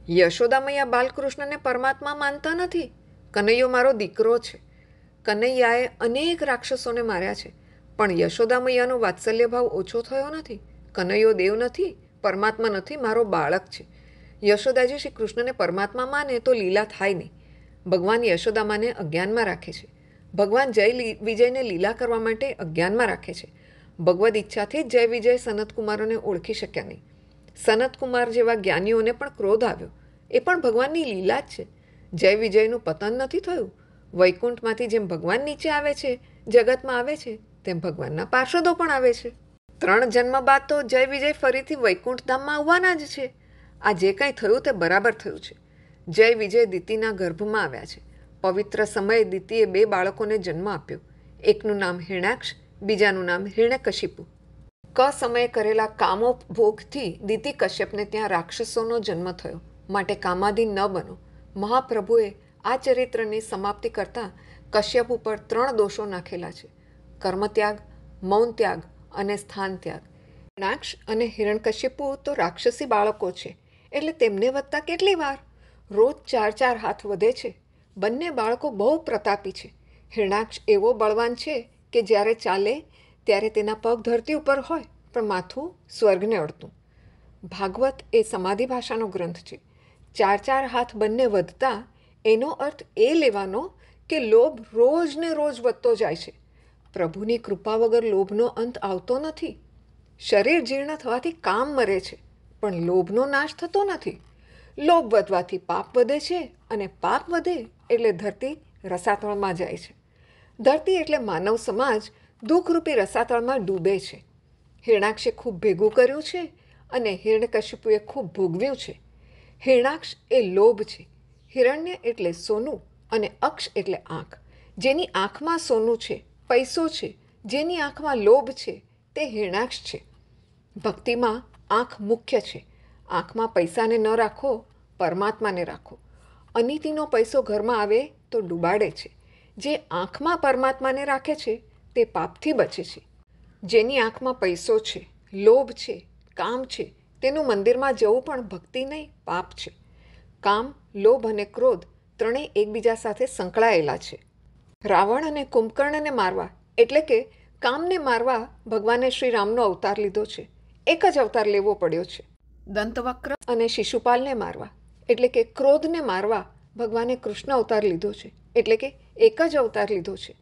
યશોદા મૈયા બાલકૃષ્ણને પરમાત્મા માનતા નથી. કનૈયો મારો દીકરો છે. કનૈયાએ અનેક રાક્ષસોને માર્યા છે, પણ યશોદા મૈયાનો વાત્સલ્ય ભાવ ઓછો થયો નથી. કનૈયો દેવ નથી, પરમાત્મા નથી, મારો બાળક છે. યશોદાજી શ્રી કૃષ્ણને પરમાત્મા માને તો લીલા થાય નહીં. ભગવાન યશોદામાને અજ્ઞાનમાં રાખે છે. ભગવાન જય વિજયને લીલા કરવા માટે અજ્ઞાનમાં રાખે છે. ભગવદ ઈચ્છાથી જ જય વિજય સનતકુમારોને ઓળખી શક્યા નહીં. સનતકુમાર જેવા જ્ઞાનીઓને પણ ક્રોધ આવ્યો. એ પણ ભગવાનની લીલા જ છે. જય વિજયનું પતન નથી થયું. વૈકુંઠમાંથી જેમ ભગવાન નીચે આવે છે, જગતમાં આવે છે, તેમ ભગવાનના પાર્ષદો પણ આવે છે. 3 જન્મ બાદ તો જય વિજય ફરીથી વૈકુંઠ ધામમાં આવવાના જ છે. આ જે કંઈ થયું તે બરાબર થયું છે. જય વિજય દિતિના ગર્ભમાં આવ્યા છે. પવિત્ર સમયે દિતિએ 2 બાળકોને જન્મ આપ્યો. એકનું નામ હિરણાક્ષ, બીજાનું નામ હિરણ્યકશિપુ. સમયે કરેલા કામોભોગથી દિતિ કશ્યપને ત્યાં રાક્ષસોનો જન્મ થયો. માટે કામાધીન ન બનો. મહાપ્રભુએ આ ચરિત્રની સમાપ્તિ કરતાં કશ્યપ ઉપર 3 દોષો નાખેલા છે: કર્મત્યાગ, મૌન ત્યાગ અને સ્થાન ત્યાગ. હિરણાક્ષ અને હિરણ્યકશિપુ તો રાક્ષસી બાળકો છે, એટલે તેમને વધતા કેટલી વાર? રોજ 4 હાથ વધે છે. બંને બાળકો બહુ પ્રતાપી છે. હિરણાક્ષ એવો બળવાન છે કે જ્યારે ચાલે ત્યારે તેના પગ ધરતી ઉપર હોય, પણ માથું સ્વર્ગને અડતું. ભાગવત એ સમાધિ ભાષાનો ગ્રંથ છે. 4 હાથ બંને વધતા એનો અર્થ એ લેવાનો કે લોભ રોજ ને રોજ વધતો જાય છે. પ્રભુની કૃપા વગર લોભનો અંત આવતો નથી. શરીર જીર્ણ થવાથી કામ મરે છે, પણ લોભનો નાશ થતો નથી. લોભ વધવાથી પાપ વધે છે, અને પાપ વધે એટલે ધરતી રસાતળમાં જાય છે. ધરતી એટલે માનવ સમાજ દુઃખરૂપી રસાતળમાં ડૂબે છે. હિરણાક્ષે ખૂબ ભેગું કર્યું છે, અને હિરણ્યકશિપુએ ખૂબ ભોગવ્યું છે. હિરણાક્ષ એ લોભ છે. હિરણ્ય એટલે સોનું અને અક્ષ એટલે આંખ. જેની આંખમાં સોનું છે, પૈસો છે, જેની આંખમાં લોભ છે, તે હિરણાક્ષ છે. ભક્તિમાં આંખ મુખ્ય છે. આંખમાં પૈસાને ન રાખો, પરમાત્માને રાખો. અનીતિનો પૈસો ઘરમાં આવે તો ડૂબાડે છે. જે આંખમાં પરમાત્માને રાખે છે તે પાપથી બચે છે. જેની આંખમાં પૈસો છે, લોભ છે, કામ છે, તેનું મંદિરમાં જવું પણ ભક્તિ નહીં, પાપ છે. કામ, લોભ અને ક્રોધ ત્રણેય એકબીજા સાથે સંકળાયેલા છે. રાવણ અને કુંભકર્ણને મારવા એટલે કે કામને મારવા ભગવાને શ્રી રામનો અવતાર લીધો છે. એક જ અવતાર લેવો પડ્યો છે. દંતવક્ર અને શિશુપાલને મારવા એટલે કે ક્રોધને મારવા ભગવાને કૃષ્ણ અવતાર લીધો છે. એટલે કે એક જ અવતાર લીધો છે.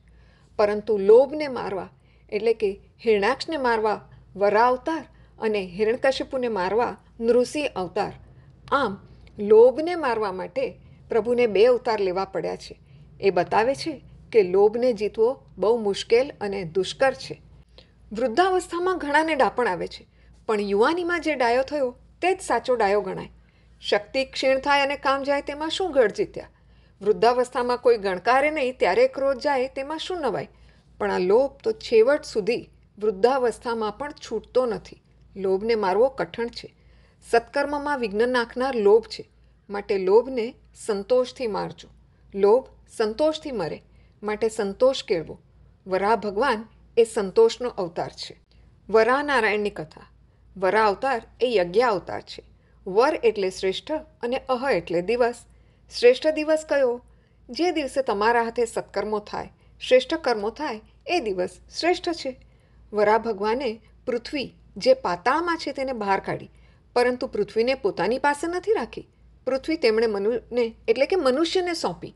પરંતુ લોભને મારવા એટલે કે હિરણાક્ષને મારવા વરા અવતાર અને હિરણ્યકશિપુને મારવા નૃસિંહ અવતાર. આમ લોભને મારવા માટે પ્રભુને 2 અવતાર લેવા પડ્યા છે. એ બતાવે છે કે લોભને જીતવો બહુ મુશ્કેલ અને દુષ્કર છે. વૃદ્ધાવસ્થામાં ઘણાને ડાપણ આવે છે, પણ યુવાનીમાં જે ડાયો થયો તે જ સાચો ડાયો ગણાય. શક્તિ ક્ષીણ થાય અને કામ જાય તેમાં શું ગઢ જીત્યા? વૃદ્ધાવસ્થામાં કોઈ ગણકારે નહીં ત્યારે ક્રોધ જાય તેમાં શું નવાય? પણ આ લોભ તો છેવટ સુધી વૃદ્ધાવસ્થામાં પણ છૂટતો નથી. લોભને મારવો કઠણ છે. સત્કર્મમાં વિઘ્ન નાખનાર લોભ છે. માટે લોભને સંતોષથી મારજો. લોભ સંતોષથી મરે, માટે સંતોષ કેળવો. વરાહ ભગવાન એ સંતોષનો અવતાર છે. વરાહ નારાયણની કથા. વરાહ અવતાર એ યજ્ઞ અવતાર છે. વર એટલે શ્રેષ્ઠ અને અહ એટલે દિવસ. શ્રેષ્ઠ દિવસ કયો? જે દિવસે તમારા હાથે સત્કર્મો થાય, શ્રેષ્ઠ કર્મો થાય, એ દિવસ શ્રેષ્ઠ છે. વરાહ ભગવાને પૃથ્વી જે પાતાળમાં છે તેને બહાર કાઢી, પરંતુ પૃથ્વીને પોતાની પાસે નથી રાખી. પૃથ્વી તેમણે એટલે કે મનુષ્યને સોંપી.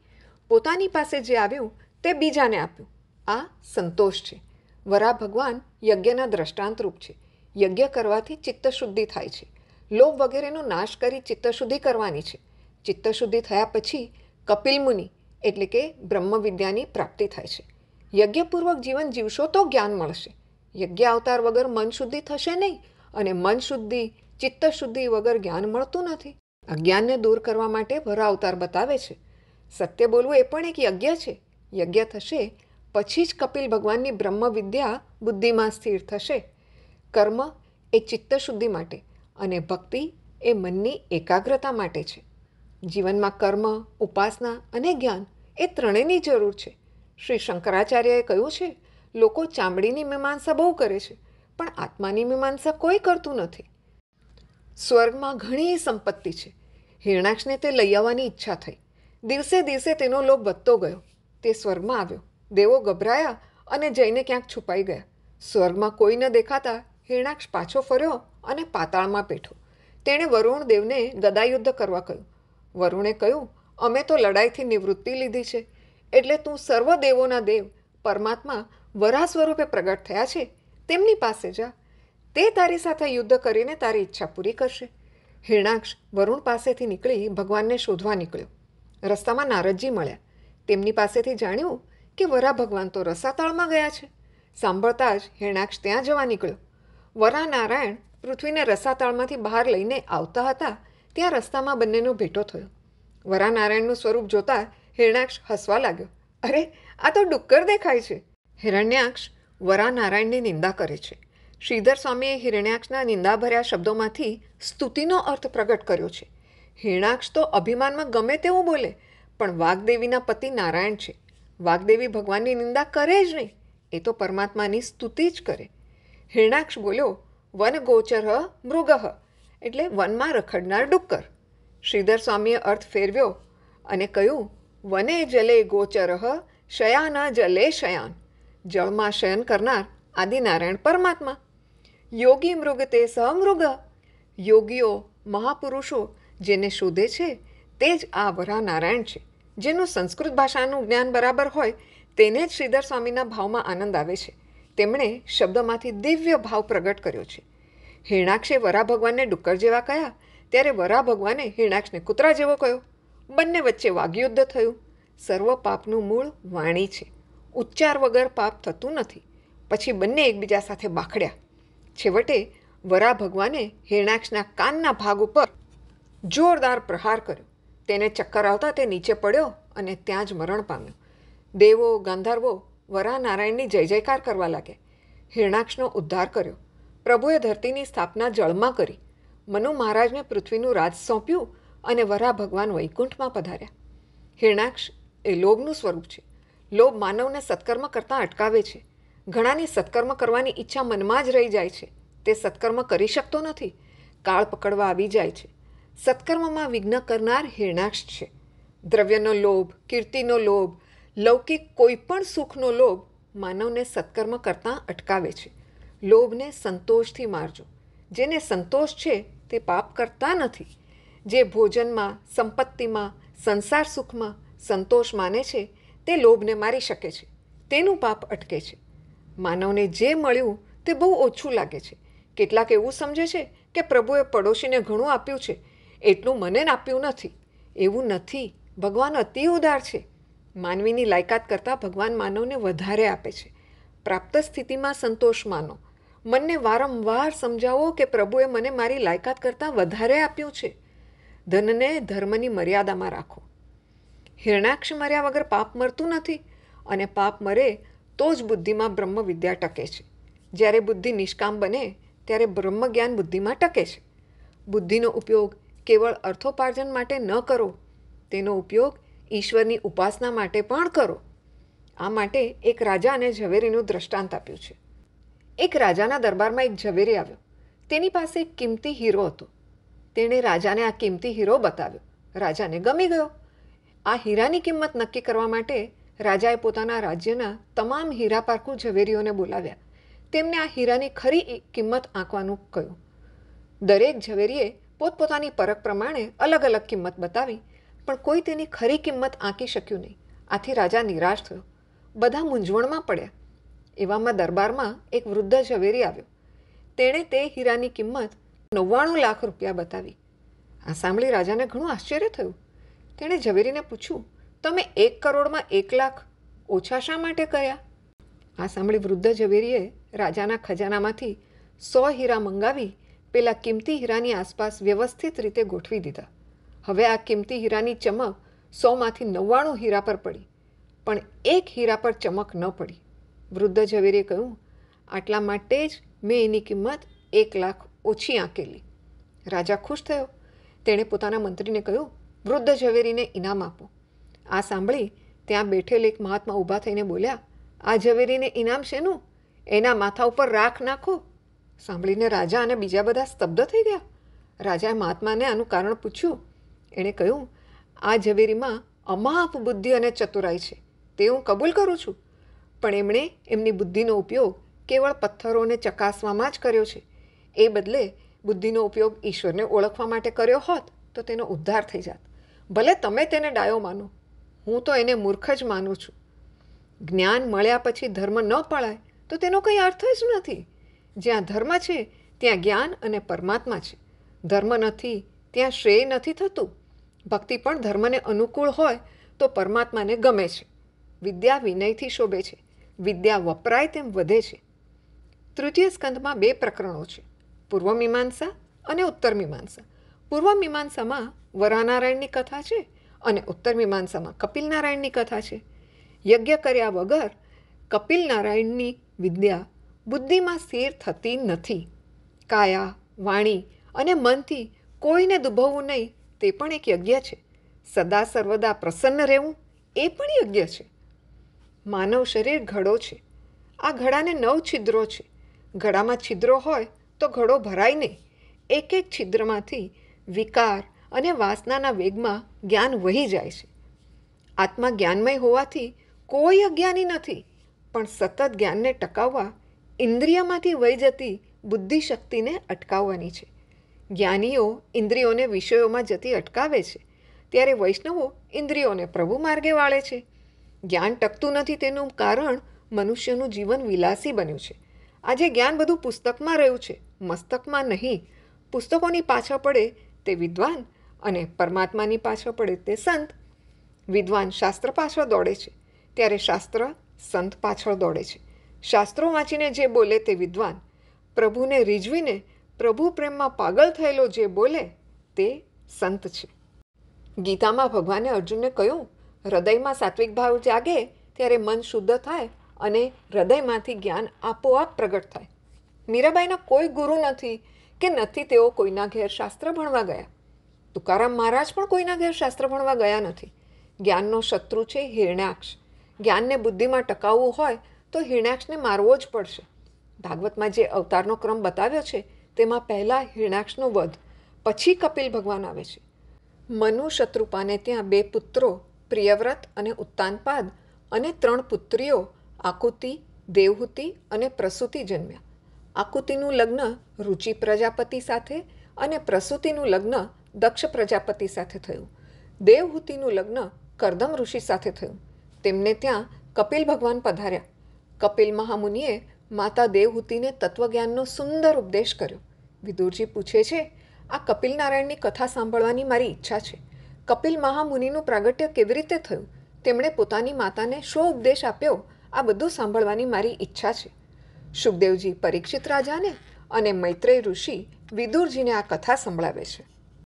પોતાની પાસે જે આવ્યું તે બીજાને આપ્યું. આ સંતોષ છે. વરાહ ભગવાન યજ્ઞના દ્રષ્ટાંતરૂપ છે. યજ્ઞ કરવાથી ચિત્તશુદ્ધિ થાય છે. લોભ વગેરેનો નાશ કરી ચિત્તશુદ્ધિ કરવાની છે. ચિત્તશુદ્ધિ થયા પછી કપિલ મુનિ એટલે કે બ્રહ્મવિદ્યાની પ્રાપ્તિ થાય છે. યજ્ઞપૂર્વક જીવન જીવશો તો જ્ઞાન મળશે. યજ્ઞ અવતાર વગર મન શુદ્ધિ થશે નહીં, અને મન શુદ્ધિ, ચિત્તશુદ્ધિ વગર જ્ઞાન મળતું નથી. અજ્ઞાનને દૂર કરવા માટે વરાહ અવતાર બતાવે છે. સત્ય બોલવું એ પણ એક યજ્ઞ છે. યજ્ઞ થશે પછી જ કપિલ ભગવાનની બ્રહ્મવિદ્યા બુદ્ધિમાં સ્થિર થશે. કર્મ એ ચિત્તશુદ્ધિ માટે અને ભક્તિ એ મનની એકાગ્રતા માટે છે. જીવનમાં કર્મ, ઉપાસના અને જ્ઞાન એ ત્રણેયની જરૂર છે. શ્રી શંકરાચાર્યએ કહ્યું છે, લોકો ચામડીની મીમાંસા બહુ કરે છે, પણ આત્માની મીમાંસા કોઈ કરતું નથી. સ્વર્ગમાં ઘણી સંપત્તિ છે. હિરણાક્ષને તે લઈ આવવાની ઈચ્છા થઈ. દિવસે દિવસે તેનો લોભ વધતો ગયો. તે સ્વર્ગમાં આવ્યો. દેવો ગભરાયા અને જઈને ક્યાંક છુપાઈ ગયા. સ્વર્ગમાં કોઈ ન દેખાતા હિરણાક્ષ પાછો ફર્યો અને પાતાળમાં બેઠો. તેણે વરુણ દેવને ગદાયુદ્ધ કરવા કહ્યું. વરુણે કહ્યું, અમે તો લડાઈથી નિવૃત્તિ લીધી છે, એટલે તું સર્વ દેવોના દેવ પરમાત્મા વરાહ સ્વરૂપે પ્રગટ થયા છે તેમની પાસે જા. તે તારી સાથે યુદ્ધ કરીને તારી ઈચ્છા પૂરી કરશે. હિરણાક્ષ વરુણ પાસેથી નીકળી ભગવાનને શોધવા નીકળ્યો. રસ્તામાં નારદજી મળ્યા. તેમની પાસેથી જાણ્યું કે વરાહ ભગવાન તો રસાતાળમાં ગયા છે. સાંભળતા જ હિરણાક્ષ ત્યાં જવા નીકળ્યો. વરાહ નારાયણ પૃથ્વીને રસાતાળમાંથી બહાર લઈને આવતા હતા ત્યાં રસ્તામાં બંનેનો ભેટો થયો. વરાહ નારાયણનું સ્વરૂપ જોતા હિરણાક્ષ હસવા લાગ્યો. અરે, આ તો ડુક્કર દેખાય છે. હિરણ્યાક્ષ વરાહ નારાયણની નિંદા કરે છે. શ્રીધર સ્વામીએ હિરણ્યાક્ષના નિંદાભર્યા શબ્દોમાંથી સ્તુતિનો અર્થ પ્રગટ કર્યો છે. હિરણાક્ષ તો અભિમાનમાં ગમે તેવું બોલે, પણ વાગ્દેવીના પતિ નારાયણ છે. વાગ્દેવી ભગવાનની નિંદા કરે જ નહીં, એ તો પરમાત્માની સ્તુતિ જ કરે. હિરણાક્ષ બોલ્યો, વન ગોચર મૃગઃ, એટલે વનમાં રખડનાર ડુક્કર. શ્રીધર સ્વામીએ અર્થ ફેરવ્યો અને કહ્યું, વને જલે ગોચર શયાન જલે શયાન, જળમાં શયન કરનાર આદિનારાયણ પરમાત્મા. યોગી મૃગ તે સહ મૃગ, યોગીઓ મહાપુરુષો જેને શોધે છે તે જ આ વરાહ નારાયણ છે. જેનું સંસ્કૃત ભાષાનું જ્ઞાન બરાબર હોય તેને જ શ્રીધર સ્વામીના ભાવમાં આનંદ આવે છે. તેમણે શબ્દમાંથી દિવ્ય ભાવ પ્રગટ કર્યો છે. હિરણાક્ષે વરાહ ભગવાનને ડુક્કર જેવા કહ્યા ત્યારે વરાહ ભગવાને હિરણાક્ષને કૂતરા જેવો કહ્યો. બંને વચ્ચે વાગ્યુદ્ધ થયું. સર્વ પાપનું મૂળ વાણી છે. ઉચ્ચાર વગર પાપ થતું નથી. પછી બંને એકબીજા સાથે બાખડ્યા. છેવટે વરાહ ભગવાને હિરણાક્ષના કાનના ભાગ ઉપર જોરદાર પ્રહાર કર્યો. તેને ચક્કર આવતા તે નીચે પડ્યો અને ત્યાં જ મરણ પામ્યો. દેવો ગાંધર્વો વરાહ નારાયણની જય જયકાર કરવા લાગ્યા. હિરણાક્ષનો ઉદ્ધાર કર્યો. પ્રભુએ ધરતીની સ્થાપના જળમાં કરી. મનુ મહારાજને પૃથ્વીનું રાજ સોંપ્યું અને વરાહ ભગવાન વૈકુંઠમાં પધાર્યા. હિરણાક્ષ એ લોભનું સ્વરૂપ છે. લોભ માનવને સત્કર્મ કરતાં અટકાવે છે. ઘણાની સત્કર્મ કરવાની ઈચ્છા મનમાં જ રહી જાય છે. તે સત્કર્મ કરી શકતો નથી. કાળ પકડવા આવી જાય છે. સત્કર્મમાં વિઘ્ન કરનાર હિરણાક્ષ છે. દ્રવ્યનો લોભ, કીર્તિનો લોભ, લૌકિક કોઈ પણ સુખનો લોભ માનવને સત્કર્મ કરતાં અટકાવે છે. લોભને સંતોષથી મારજો. જેને સંતોષ છે તે પાપ કરતા નથી. જે ભોજનમાં, સંપત્તિમાં, સંસાર સુખમાં સંતોષ માને છે તે લોભને મારી શકે છે. તેનું પાપ અટકે છે. માનવને જે મળ્યું તે બહુ ઓછું લાગે છે. કેટલાક એવું સમજે છે કે પ્રભુએ પડોશીને ઘણું આપ્યું છે, એટલું મને આપ્યું નથી. એવું નથી. ભગવાન અતિ ઉદાર છે. માનવીની લાયકાત કરતાં ભગવાન માનવને વધારે આપે છે. પ્રાપ્ત સ્થિતિમાં સંતોષ માનો. મનને વારંવાર સમજાવો કે પ્રભુએ મને મારી લાયકાત કરતાં વધારે આપ્યું છે. ધનને ધર્મની મર્યાદામાં રાખો. હિરણાક્ષ મર્યા વગર પાપ મરતું નથી, અને પાપ મરે તો જ બુદ્ધિમાં બ્રહ્મ વિદ્યા ટકે છે. જ્યારે બુદ્ધિ નિષ્કામ બને ત્યારે બ્રહ્મજ્ઞાન બુદ્ધિમાં ટકે છે. બુદ્ધિનો ઉપયોગ કેવળ અર્થોપાર્જન માટે ન કરો. તેનો ઉપયોગ ઈશ્વરની ઉપાસના માટે પણ કરો. આ માટે એક રાજાને ઝવેરીનું દ્રષ્ટાંત આપ્યું છે. એક રાજાના દરબારમાં એક ઝવેરી આવ્યો. તેની પાસે એક કિંમતી હીરો હતો. તેણે રાજાને આ કિંમતી હીરો બતાવ્યો. રાજાને ગમી ગયો. આ હીરાની કિંમત નક્કી કરવા માટે રાજાએ પોતાના રાજ્યના તમામ હીરા પારખું ઝવેરીઓને બોલાવ્યા. તેમને આ હીરાની ખરી કિંમત આંકવાનું કહ્યું. દરેક ઝવેરીએ પોતપોતાની પરખ પ્રમાણે અલગ અલગ કિંમત બતાવી, પણ કોઈ તેની ખરી કિંમત આંકી શક્યું નહીં. આથી રાજા નિરાશ થયો. બધા મૂંઝવણમાં પડ્યા. એવામાં દરબારમાં એક વૃદ્ધ ઝવેરી આવ્યો. તેણે તે હીરાની કિંમત 99 લાખ રૂપિયા બતાવી. આ સાંભળી રાજાને ઘણું આશ્ચર્ય થયું. તેણે ઝવેરીને પૂછ્યું, તમે 1 કરોડમાં 1 લાખ ઓછા શા માટે કર્યા? આ સાંભળી વૃદ્ધ ઝવેરીએ રાજાના ખજાનામાંથી 100 હીરા મંગાવી પેલા કિંમતી હીરાની આસપાસ વ્યવસ્થિત રીતે ગોઠવી દીધા. હવે આ કિંમતી હીરાની ચમક 100માંથી 99 હીરા પર પડી, પણ એક હીરા પર ચમક ન પડી. વૃદ્ધ ઝવેરીએ કહ્યું, આટલા માટે જ મેં એની કિંમત 1 લાખ ઓછી આંકેલી. રાજા ખુશ થયો. તેણે પોતાના મંત્રીને કહ્યું, વૃદ્ધ ઝવેરીને ઇનામ આપો. આ સાંભળી ત્યાં બેઠેલ એક મહાત્મા ઊભા થઈને બોલ્યા, આ ઝવેરીને ઇનામ શેનું? એના માથા ઉપર રાખ નાખો. સાંભળીને રાજા અને બીજા બધા સ્તબ્ધ થઈ ગયા. રાજાએ મહાત્માને આનું કારણ પૂછ્યું. એણે કહ્યું, આ ઝવેરીમાં અમાપ બુદ્ધિ અને ચતુરાઈ છે, તે હું કબૂલ કરું છું. પણ એમણે એમની બુદ્ધિનો ઉપયોગ કેવળ પથ્થરોને ચકાસવામાં જ કર્યો છે. એ બદલે બુદ્ધિનો ઉપયોગ ઈશ્વરને ઓળખવા માટે કર્યો હોત તો તેનો ઉદ્ધાર થઈ જાત. ભલે તમે તેને ડાયો માનો, હું તો એને મૂર્ખ જ માનું છું. જ્ઞાન મળ્યા પછી ધર્મ ન પાળાય તો તેનો કંઈ અર્થ જ નથી. જ્યાં ધર્મ છે ત્યાં જ્ઞાન અને પરમાત્મા છે. ધર્મ નથી ત્યાં શ્રેય નથી થતું. ભક્તિ પણ ધર્મને અનુકૂળ હોય તો પરમાત્માને ગમે છે. વિદ્યા વિનયથી શોભે છે. વિદ્યા વપરાય તેમ વધે છે. તૃતીય સ્કંદમાં 2 પ્રકરણો છે, પૂર્વ મીમાંસા અને ઉત્તર મીમાંસા. પૂર્વ મીમાંસામાં વરાનારાયણની કથા છે અને ઉત્તર મીમાંસામાં કપિલનારાયણની કથા છે. યજ્ઞ કર્યા વગર કપિલનારાયણની વિદ્યા બુદ્ધિમાં સ્થિર થતી નથી. કાયા, વાણી અને મનથી કોઈને દુભવવું નહીં તે પણ એક યજ્ઞ છે. સદા સર્વદા પ્રસન્ન રહેવું એ પણ યજ્ઞ છે. માનવ શરીર ઘડો છે. આ ઘડાને 9 છિદ્રો છે. ઘડામાં છિદ્રો હોય તો ઘડો ભરાય નહીં. એક એક છિદ્રમાંથી વિકાર અને વાસનાના વેગમાં જ્ઞાન વહી જાય છે. આત્મા જ્ઞાનમય હોવાથી કોઈ અજ્ઞાની નથી, પણ સતત જ્ઞાનને ટકાવવા ઇન્દ્રિયમાંથી વહી જતી બુદ્ધિશક્તિને અટકાવવાની છે. જ્ઞાનીઓ ઇન્દ્રિયોને વિષયોમાં જતી અટકાવે છે, ત્યારે વૈષ્ણવો ઇન્દ્રિયોને પ્રભુ માર્ગે વાળે છે. જ્ઞાન ટકતું નથી તેનું કારણ મનુષ્યનું જીવન વિલાસી બન્યું છે. આજે જ્ઞાન બધું પુસ્તકમાં રહ્યું છે, મસ્તકમાં નહીં. પુસ્તકોની પાછળ પડે તે વિદ્વાન અને પરમાત્માની પાછળ પડે તે સંત. વિદ્વાન શાસ્ત્ર પાછળ દોડે છે, ત્યારે શાસ્ત્ર સંત પાછળ દોડે છે. શાસ્ત્રો વાંચીને જે બોલે તે વિદ્વાન. પ્રભુને રીઝવીને પ્રભુ પ્રેમમાં પાગલ થયેલો જે બોલે તે સંત છે. ગીતામાં ભગવાને અર્જુનને કહ્યું, હૃદયમાં સાત્વિક ભાવ જાગે ત્યારે મન શુદ્ધ થાય અને હૃદયમાંથી જ્ઞાન આપોઆપ પ્રગટ થાય. મીરાબાઈના કોઈ ગુરુ નથી કે નથી તેઓ કોઈના ઘેર શાસ્ત્ર ભણવા ગયા. તુકારામ મહારાજ પણ કોઈના ઘેર શાસ્ત્ર ભણવા ગયા નથી. જ્ઞાનનો શત્રુ છે હિરણ્યાક્ષ. જ્ઞાનને બુદ્ધિમાં ટકાવવું હોય તો હિરણ્યાક્ષને મારવો જ પડશે. ભાગવતમાં જે અવતારનો ક્રમ બતાવ્યો છે તેમાં પહેલાં હિરણ્યાક્ષનો વધ, પછી કપિલ ભગવાન આવે છે. મનુ શત્રુપાને ત્યાં 2 પુત્રો પ્રિયવ્રત અને ઉત્તાનપાદ અને 3 પુત્રીઓ આકુતિ, દેવહૂતિ અને પ્રસૂતિ જન્મ્યા. આકુતિનું લગ્ન રુચિ પ્રજાપતિ સાથે અને પ્રસૂતિનું લગ્ન દક્ષ પ્રજાપતિ સાથે થયું. દેવહૂતિનું લગ્ન કરદમ ઋષિ સાથે થયું. તેમને ત્યાં કપિલ ભગવાન પધાર્યા. કપિલ મહામુનિએ માતા દેવહૂતિને તત્વજ્ઞાનનો સુંદર ઉપદેશ કર્યો. વિદુરજી પૂછે છે, આ કપિલનારાયણની કથા સાંભળવાની મારી ઈચ્છા છે. કપિલ મહામુનિનું પ્રાગટ્ય કેવી રીતે થયું, તેમણે પોતાની માતાને શો ઉપદેશ આપ્યો, આ બધું સાંભળવાની મારી ઈચ્છા છે. શુકદેવજી પરીક્ષિત રાજાને અને મૈત્રેય ઋષિ વિદુરજીને આ કથા સંભળાવે છે.